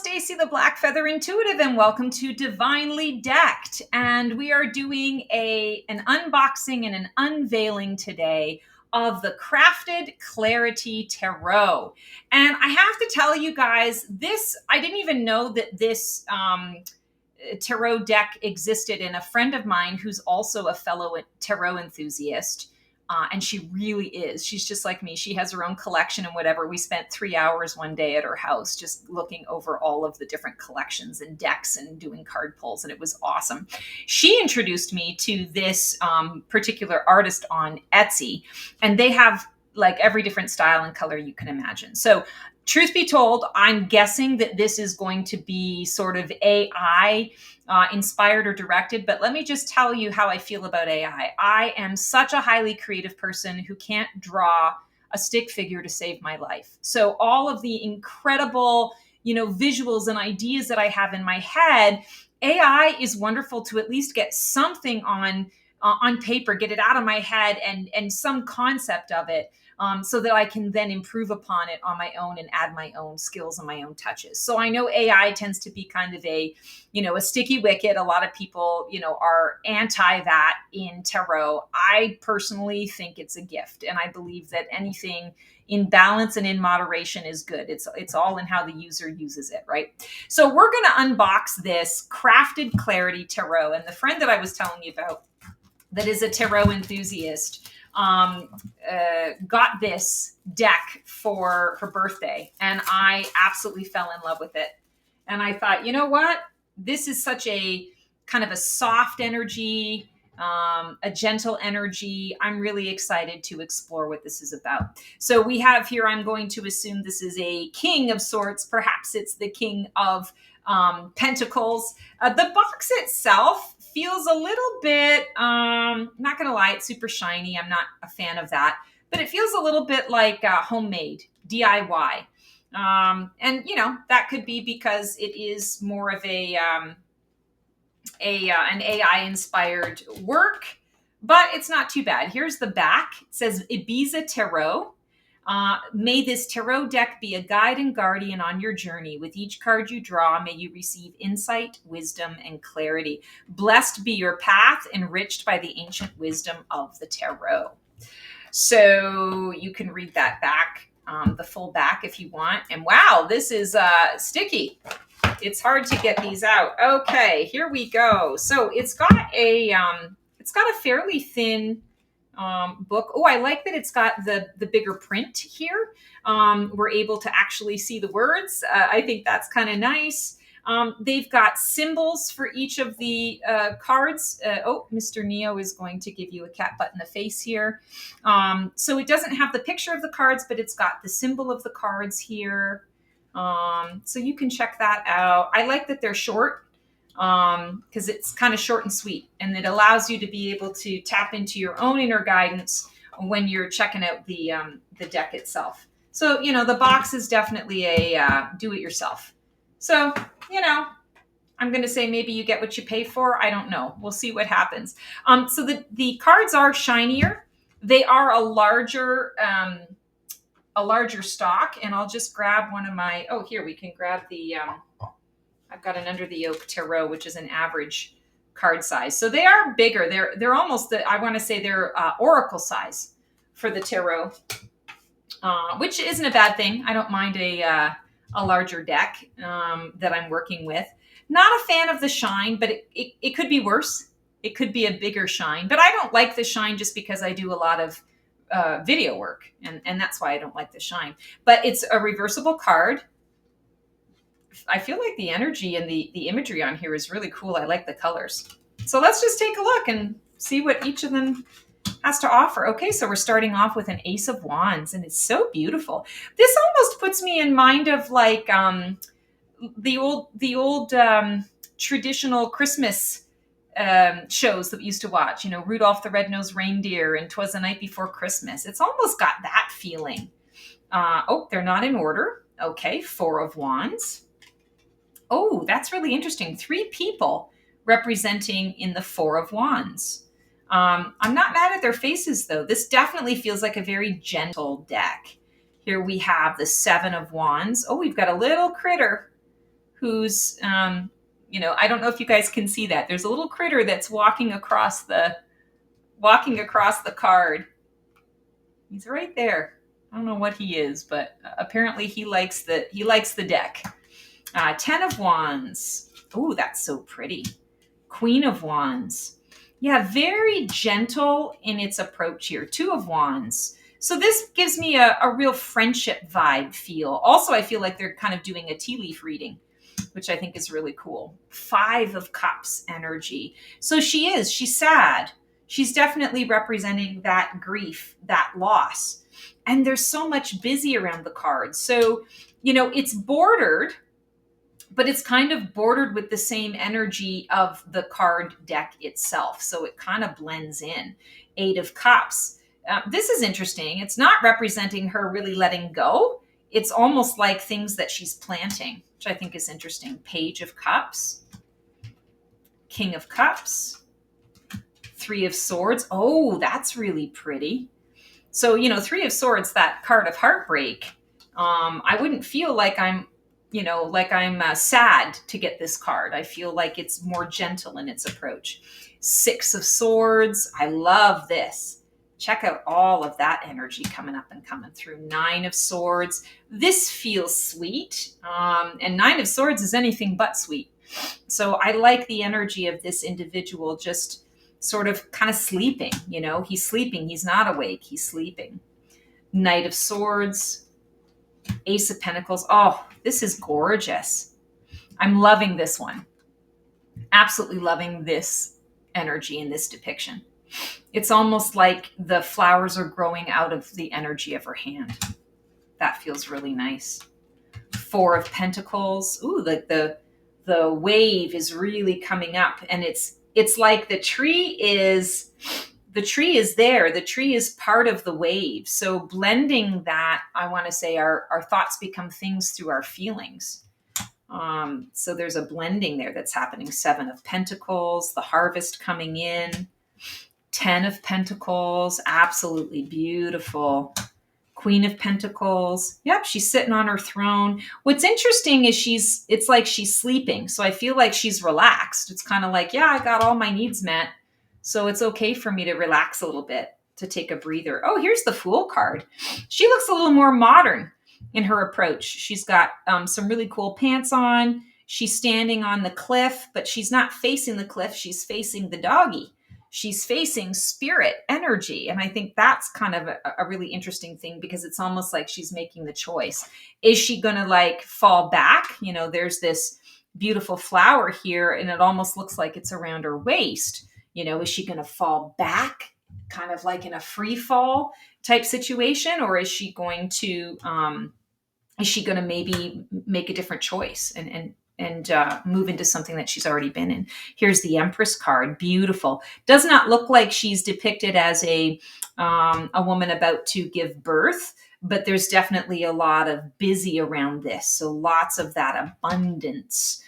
Stacy the Black Feather Intuitive, and welcome to Divinely Decked. And we are doing an unboxing and an unveiling today of the Crafted Clarity Tarot. And I have to tell you guys, I didn't even know that this tarot deck existed, and a friend of mine who's also a fellow tarot enthusiast, and she really is. She's just like me. She has her own collection and whatever. We spent 3 hours one day at her house just looking over all of the different collections and decks and doing card pulls, and it was awesome. She introduced me to this particular artist on Etsy, and they have like every different style and color you can imagine. So truth be told, I'm guessing that this is going to be sort of AI inspired or directed, but let me just tell you how I feel about AI. I am such a highly creative person who can't draw a stick figure to save my life. So all of the incredible, visuals and ideas that I have in my head, AI is wonderful to at least get something on paper, get it out of my head and some concept of it. So that I can then improve upon it on my own and add my own skills and my own touches. So I know AI tends to be kind of a sticky wicket. A lot of people, are anti that in tarot. I personally think it's a gift. And I believe that anything in balance and in moderation is good. It's all in how the user uses it, right? So we're going to unbox this Crafted Clarity Tarot. And the friend that I was telling you about that is a tarot enthusiast, got this deck for her birthday, and I absolutely fell in love with it. And I thought, you know what? This is such a kind of a soft energy, a gentle energy. I'm really excited to explore what this is about. So we have here, I'm going to assume this is a king of sorts. Perhaps it's the king of pentacles. The box itself feels a little bit, not gonna lie, it's super shiny. I'm not a fan of that, but it feels a little bit like homemade, DIY. And that could be because it is more of an AI inspired work, but it's not too bad. Here's the back. It says Ibiza Tarot. May this tarot deck be a guide and guardian on your journey. With each card you draw, may you receive insight, wisdom, and clarity. Blessed be your path, enriched by the ancient wisdom of the tarot. So you can read that back, the full back if you want. And wow, this is sticky. It's hard to get these out. Okay, here we go. So it's got a fairly thin book. Oh, I like that it's got the bigger print here. We're able to actually see the words. I think that's kind of nice. They've got symbols for each of the cards. Mr. Neo is going to give you a cat butt in the face here. So it doesn't have the picture of the cards, but it's got the symbol of the cards here. So you can check that out. I like that they're short, because it's kind of short and sweet, and it allows you to be able to tap into your own inner guidance when you're checking out the deck itself. So, the box is definitely a do-it-yourself. So, I'm going to say maybe you get what you pay for. I don't know. We'll see what happens. So the cards are shinier. They are a larger stock, and I'll just grab one of my, here we can grab the, I've got an Under the Yoke Tarot, which is an average card size. So they are bigger. They're almost, I want to say they're oracle size for the tarot, which isn't a bad thing. I don't mind a larger deck that I'm working with. Not a fan of the shine, but it could be worse. It could be a bigger shine, but I don't like the shine just because I do a lot of video work, and that's why I don't like the shine. But it's a reversible card. I feel like the energy and the imagery on here is really cool. I like the colors. So let's just take a look and see what each of them has to offer. Okay, so we're starting off with an Ace of Wands, and it's so beautiful. This almost puts me in mind of like the old traditional Christmas shows that we used to watch. Rudolph the Red-Nosed Reindeer and 'Twas the Night Before Christmas. It's almost got that feeling. They're not in order. Okay, Four of Wands. Oh, that's really interesting. 3 people representing in the Four of Wands. I'm not mad at their faces, though. This definitely feels like a very gentle deck. Here we have the Seven of Wands. Oh, we've got a little critter who's, I don't know if you guys can see that. There's a little critter that's walking across the card. He's right there. I don't know what he is, but apparently he likes the deck. 10 of Wands. Oh, that's so pretty. Queen of Wands. Yeah, very gentle in its approach here. 2 of Wands. So this gives me a real friendship vibe feel. Also, I feel like they're kind of doing a tea leaf reading, which I think is really cool. 5 of Cups energy. So she's sad. She's definitely representing that grief, that loss. And there's so much busy around the cards. So, it's bordered, but it's kind of bordered with the same energy of the card deck itself. So it kind of blends in. 8 of Cups. This is interesting. It's not representing her really letting go. It's almost like things that she's planting, which I think is interesting. Page of Cups. King of Cups. 3 of Swords. Oh, that's really pretty. So, 3 of Swords, that card of heartbreak. I wouldn't feel like I'm sad to get this card. I feel like it's more gentle in its approach. 6 of Swords. I love this. Check out all of that energy coming up and coming through. 9 of Swords. This feels sweet. And 9 of Swords is anything but sweet. So I like the energy of this individual just sort of kind of sleeping. He's sleeping. He's not awake. He's sleeping. Knight of Swords. Ace of Pentacles. Oh, this is gorgeous. I'm loving this one. Absolutely loving this energy in this depiction. It's almost like the flowers are growing out of the energy of her hand. That feels really nice. 4 of Pentacles. Ooh, the wave is really coming up, and it's like the tree is there. The tree is part of the wave. So blending that, I want to say our thoughts become things through our feelings. So there's a blending there that's happening. 7 of Pentacles, the harvest coming in. 10 of Pentacles, absolutely beautiful. Queen of Pentacles. Yep, she's sitting on her throne. What's interesting is it's like she's sleeping. So I feel like she's relaxed. It's kind of like, yeah, I got all my needs met. So it's okay for me to relax a little bit, to take a breather. Oh, here's the Fool card. She looks a little more modern in her approach. She's got some really cool pants on. She's standing on the cliff, but she's not facing the cliff. She's facing the doggy. She's facing spirit energy. And I think that's kind of a really interesting thing, because it's almost like she's making the choice. Is she going to fall back? There's this beautiful flower here, and it almost looks like it's around her waist. Is she going to fall back, kind of like in a free fall type situation? Or is she going to maybe make a different choice and move into something that she's already been in? Here's the Empress card. Beautiful. Does not look like she's depicted as a woman about to give birth, but there's definitely a lot of busy around this. So lots of that abundance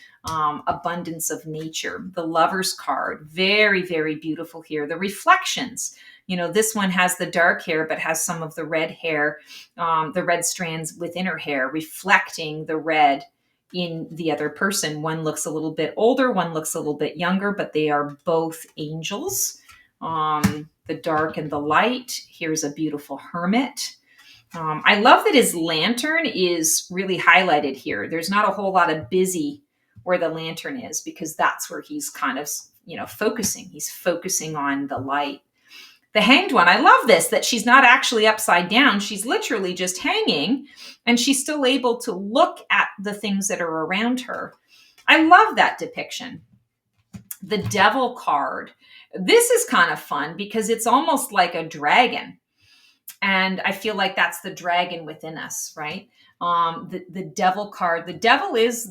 of nature. The Lover's card. Very, very beautiful here. The reflections. This one has the dark hair, but has some of the red hair, the red strands within her hair, reflecting the red in the other person. One looks a little bit older, one looks a little bit younger, but they are both angels. The dark and the light. Here's a beautiful hermit. I love that his lantern is really highlighted here. There's not a whole lot of busy where the lantern is, because that's where he's kind of, focusing. He's focusing on the light. The Hanged One. I love this, that she's not actually upside down. She's literally just hanging, and she's still able to look at the things that are around her. I love that depiction. The Devil card. This is kind of fun because it's almost like a dragon. And I feel like that's the dragon within us, right? The Devil card. The devil is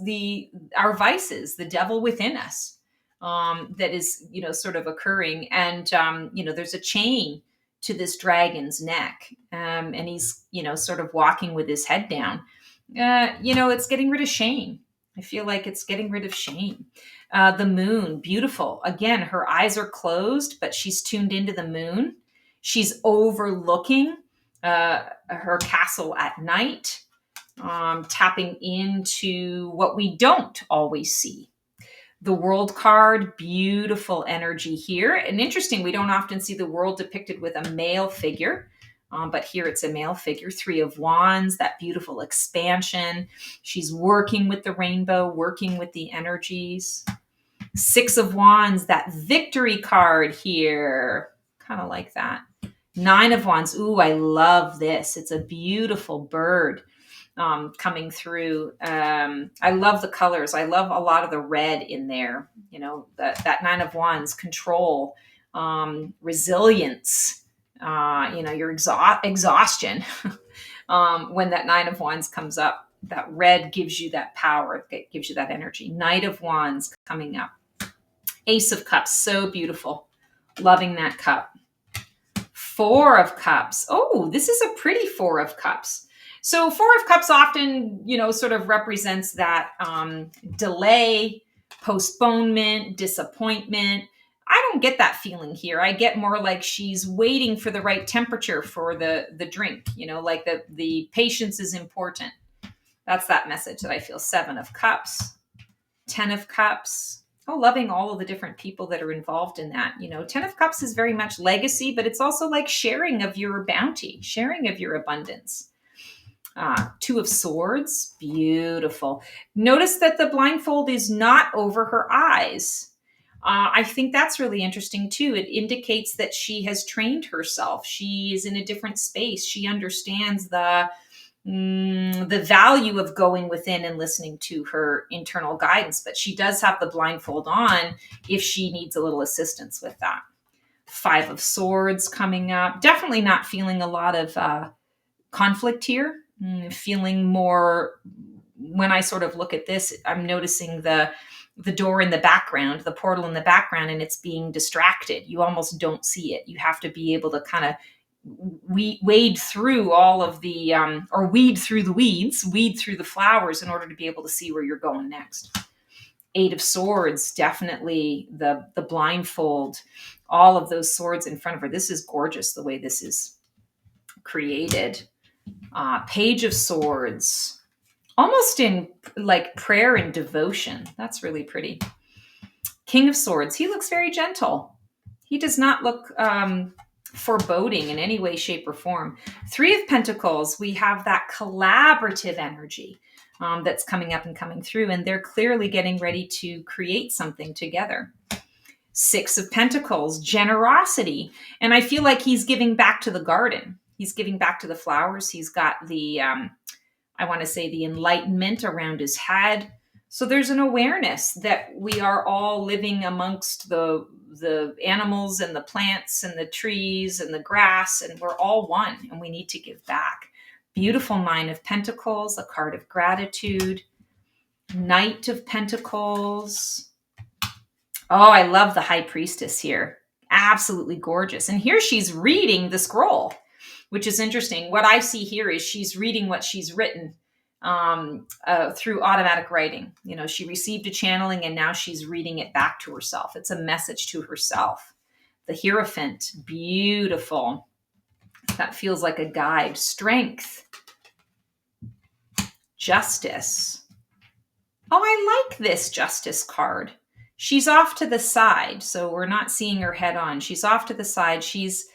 our vices, the devil within us. That is, sort of occurring. And, there's a chain to this dragon's neck. And he's, sort of walking with his head down. It's getting rid of shame. I feel like it's getting rid of shame. The Moon, beautiful. Again, her eyes are closed, but she's tuned into the moon. She's overlooking her castle at night. tapping into what we don't always see. The World card, beautiful energy here. And interesting, we don't often see the World depicted with a male figure, but here it's a male figure. 3 of Wands, that beautiful expansion. She's working with the rainbow, working with the energies. 6 of Wands, that victory card here. Kind of like that. 9 of Wands. Ooh, I love this. It's a beautiful bird coming through. I love the colors. I love a lot of the red in there. You know, that 9 of Wands, control, resilience, your exhaustion. When that 9 of Wands comes up, that red gives you that power. It gives you that energy. Knight of Wands coming up. Ace of Cups, so beautiful. Loving that cup. 4 of Cups. Oh, this is a pretty 4 of Cups. So 4 of Cups often, sort of represents that delay, postponement, disappointment. I don't get that feeling here. I get more like she's waiting for the right temperature for the drink, like the patience is important. That's that message that I feel. 7 of Cups, 10 of Cups. Oh, loving all of the different people that are involved in that. 10 of Cups is very much legacy, but it's also like sharing of your bounty, sharing of your abundance. 2 of Swords, beautiful. Notice that the blindfold is not over her eyes. I think that's really interesting too. It indicates that she has trained herself. She is in a different space. She understands the value of going within and listening to her internal guidance, but she does have the blindfold on if she needs a little assistance with that. 5 of Swords coming up. Definitely not feeling a lot of conflict here. Feeling more, when I sort of look at this, I'm noticing the door in the background, the portal in the background, and it's being distracted. You almost don't see it. You have to be able to kind of wade through all of the, or weed through the weeds, weed through the flowers in order to be able to see where you're going next. 8 of Swords, definitely the blindfold, all of those swords in front of her. This is gorgeous the way this is created. Page of Swords, almost in like prayer and devotion. That's really pretty. King of Swords, he looks very gentle. He does not look foreboding in any way, shape, or form. 3 of Pentacles, we have that collaborative energy that's coming up and coming through, and they're clearly getting ready to create something together. 6 of Pentacles, generosity. And I feel like he's giving back to the garden. He's giving back to the flowers. He's got the, I want to say, the enlightenment around his head. So there's an awareness that we are all living amongst the animals and the plants and the trees and the grass, and we're all one, and we need to give back. Beautiful 9 of Pentacles, a card of gratitude. Knight of Pentacles. Oh, I love the High Priestess here. Absolutely gorgeous. And here she's reading the scroll, which is interesting. What I see here is she's reading what she's written through automatic writing. She received a channeling and now she's reading it back to herself. It's a message to herself. The Hierophant, beautiful. That feels like a guide. Strength. Justice. Oh, I like this Justice card. She's off to the side, so we're not seeing her head on. She's off to the side. She's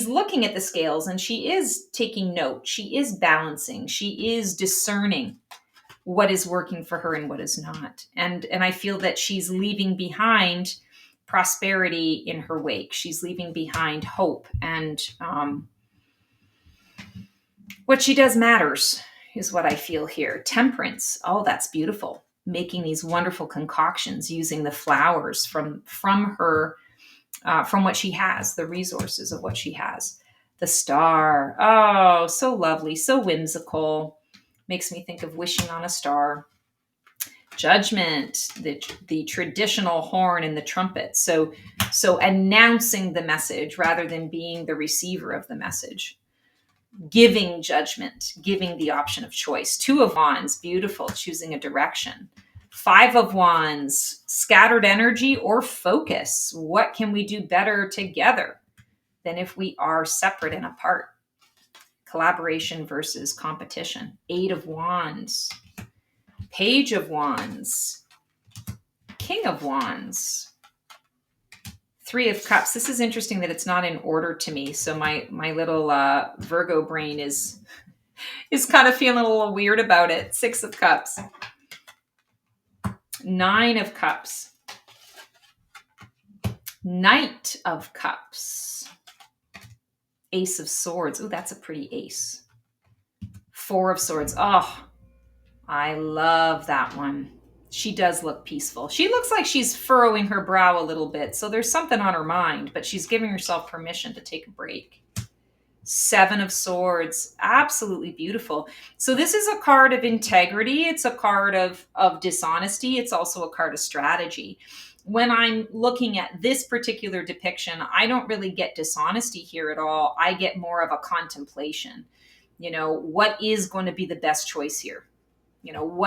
looking at the scales and she is taking note. She is balancing. She is discerning what is working for her and what is not. And I feel that she's leaving behind prosperity in her wake. She's leaving behind hope, and what she does matters is what I feel here. Temperance. Oh, that's beautiful. Making these wonderful concoctions using the flowers from her, from what she has, the resources of what she has. The Star. Oh, so lovely, so whimsical. Makes me think of wishing on a star. Judgment, the traditional horn and the trumpet. So announcing the message rather than being the receiver of the message. Giving judgment, giving the option of choice. 2 of Wands, beautiful, choosing a direction. 5 of Wands, scattered energy or focus. What can we do better together than if we are separate and apart? Collaboration versus competition. 8 of Wands. Page of Wands. King of Wands. 3 of Cups. This is interesting that it's not in order to me. So my little Virgo brain is kind of feeling a little weird about it. 6 of Cups. 9 of Cups. Knight of Cups. Ace of Swords. Oh, that's a pretty ace. 4 of Swords. Oh, I love that one. She does look peaceful. She looks like she's furrowing her brow a little bit. So there's something on her mind, but she's giving herself permission to take a break. 7 of Swords. Absolutely beautiful. So this is a card of integrity. It's a card of dishonesty. It's also a card of strategy. When I'm looking at this particular depiction, I don't really get dishonesty here at all. I get more of a contemplation. You know, what is going to be the best choice here? You know,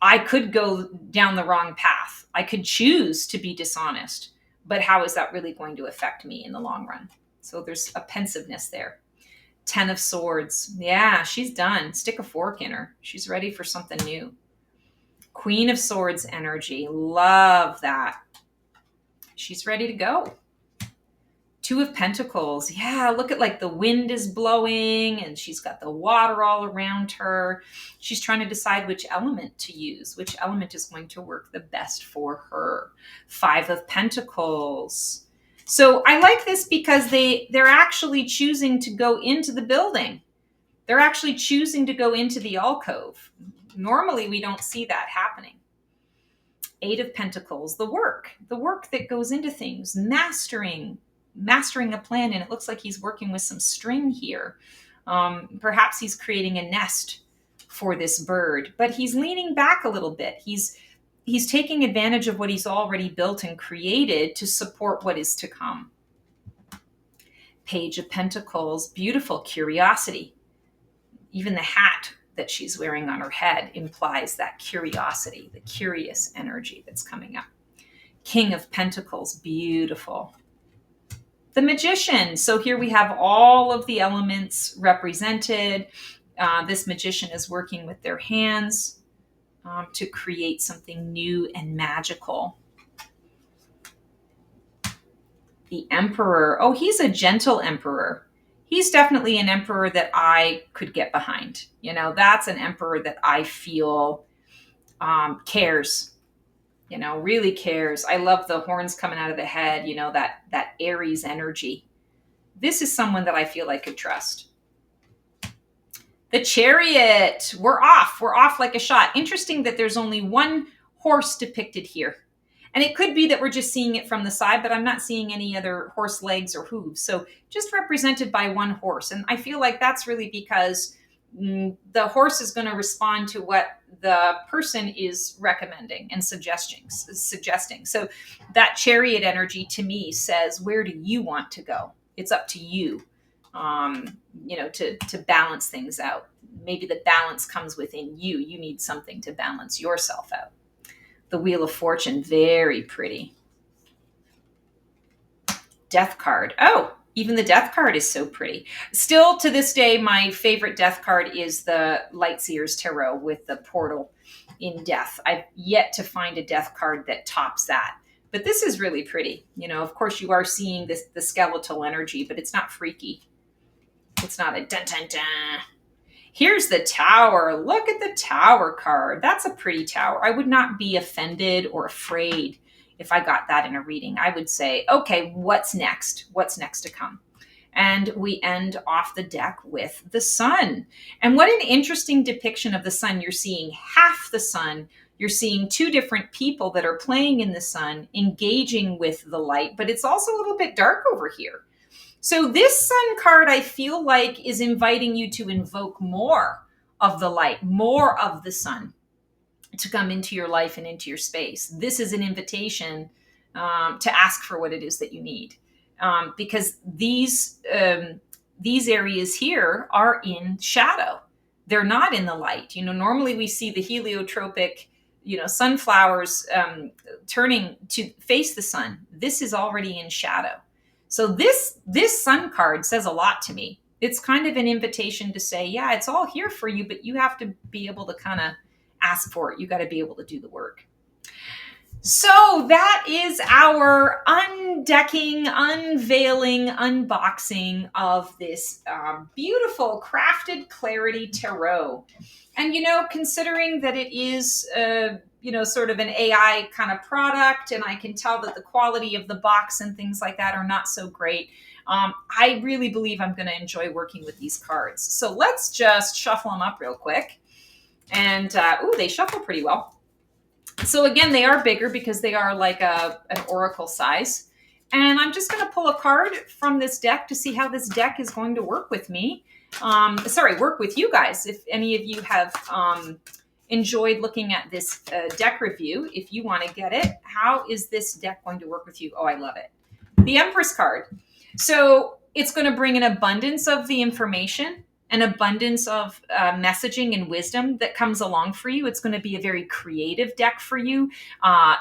I could go down the wrong path. I could choose to be dishonest, but how is that really going to affect me in the long run? So there's a pensiveness there. 10 of Swords. Yeah, she's done. Stick a fork in her. She's ready for something new. Queen of Swords energy. Love that. She's ready to go. 2 of Pentacles. Yeah, look at like the wind is blowing and she's got the water all around her. She's trying to decide which element to use, which element is going to work the best for her. 5 of Pentacles. So I like this because they're actually choosing to go into the building. They're actually choosing to go into the alcove. Normally, we don't see that happening. 8 of Pentacles, the work that goes into things, mastering a plan. And it looks like he's working with some string here. Perhaps he's creating a nest for this bird, but he's leaning back a little bit. He's taking advantage of what he's already built and created to support what is to come. Page of Pentacles, beautiful curiosity. Even the hat that she's wearing on her head implies that curiosity, the curious energy that's coming up. King of Pentacles, beautiful. The Magician. So here we have all of the elements represented. This magician is working with their hands to create something new and magical. The Emperor. Oh, he's a gentle emperor. He's definitely an emperor that I could get behind. You know, that's an emperor that I feel cares, you know, really cares. I love the horns coming out of the head, you know, that Aries energy. This is someone that I feel I could trust. The Chariot. We're off like a shot. Interesting that there's only one horse depicted here. And it could be that we're just seeing it from the side, but I'm not seeing any other horse legs or hooves. So just represented by one horse. And I feel like that's really because the horse is going to respond to what the person is recommending and suggesting. So that Chariot energy to me says, where do you want to go? It's up to you, you know, to balance things out. Maybe the balance comes within you. You need something to balance yourself out. The Wheel of Fortune, very pretty. Death card. Oh, even the Death card is so pretty. Still to this day, my favorite Death card is the Lightseer's Tarot with the portal in death. I've yet to find a Death card that tops that. But this is really pretty. You know, of course, you are seeing the skeletal energy, but it's not freaky. It's not a dun dun dun. Here's the Tower. Look at the Tower card. That's a pretty tower. I would not be offended or afraid if I got that in a reading. I would say, okay, what's next? What's next to come? And we end off the deck with the Sun. And what an interesting depiction of the Sun. You're seeing half the Sun. You're seeing 2 different people that are playing in the Sun, engaging with the light, but it's also a little bit dark over here. So this Sun card, I feel like, is inviting you to invoke more of the light, more of the Sun to come into your life and into your space. This is an invitation to ask for what it is that you need. Because these areas here are in shadow. They're not in the light. You know, normally we see the heliotropic, you know, sunflowers turning to face the sun. This is already in shadow. So this Sun card says a lot to me. It's kind of an invitation to say, yeah, it's all here for you, but you have to be able to kind of ask for it. You got to be able to do the work. So that is our undecking, unveiling, unboxing of this beautiful crafted clarity tarot. And, considering that it is, sort of an AI kind of product, and I can tell that the quality of the box and things like that are not so great, I really believe I'm going to enjoy working with these cards. So let's just shuffle them up real quick. And, they shuffle pretty well. So again, they are bigger because they are like an oracle size. And I'm just going to pull a card from this deck to see how this deck is going to work with me. Work with you guys. If any of you have enjoyed looking at this deck review, if you want to get it, how is this deck going to work with you? Oh, I love it. The Empress card. So it's going to bring an abundance of the information, an abundance of messaging and wisdom that comes along for you. It's going to be a very creative deck for you,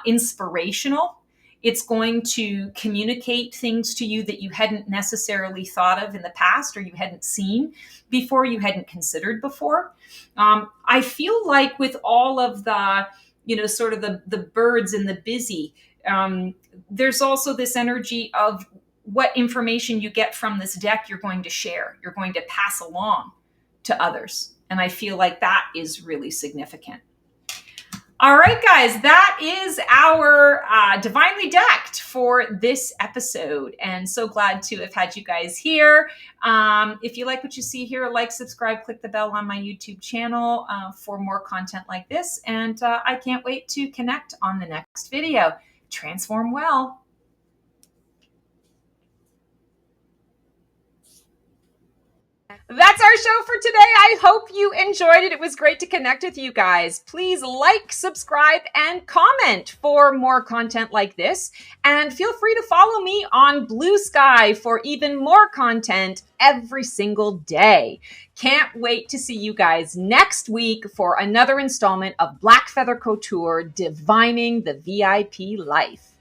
inspirational. It's going to communicate things to you that you hadn't necessarily thought of in the past, or you hadn't seen before, you hadn't considered before. I feel like with all of the, sort of the birds and the busy, there's also this energy of what information you get from this deck you're going to share, you're going to pass along to others. And I feel like that is really significant. All right, guys, that is our Divinely Decked for this episode. And so glad to have had you guys here. If you like what you see here, like, subscribe, click the bell on my YouTube channel for more content like this. And I can't wait to connect on the next video. Transform well. That's our show for today. I hope you enjoyed it. It was great to connect with you guys. Please like, subscribe, and comment for more content like this. And feel free to follow me on Blue Sky for even more content every single day. Can't wait to see you guys next week for another installment of Black Feather Couture, Divining the VIP Life.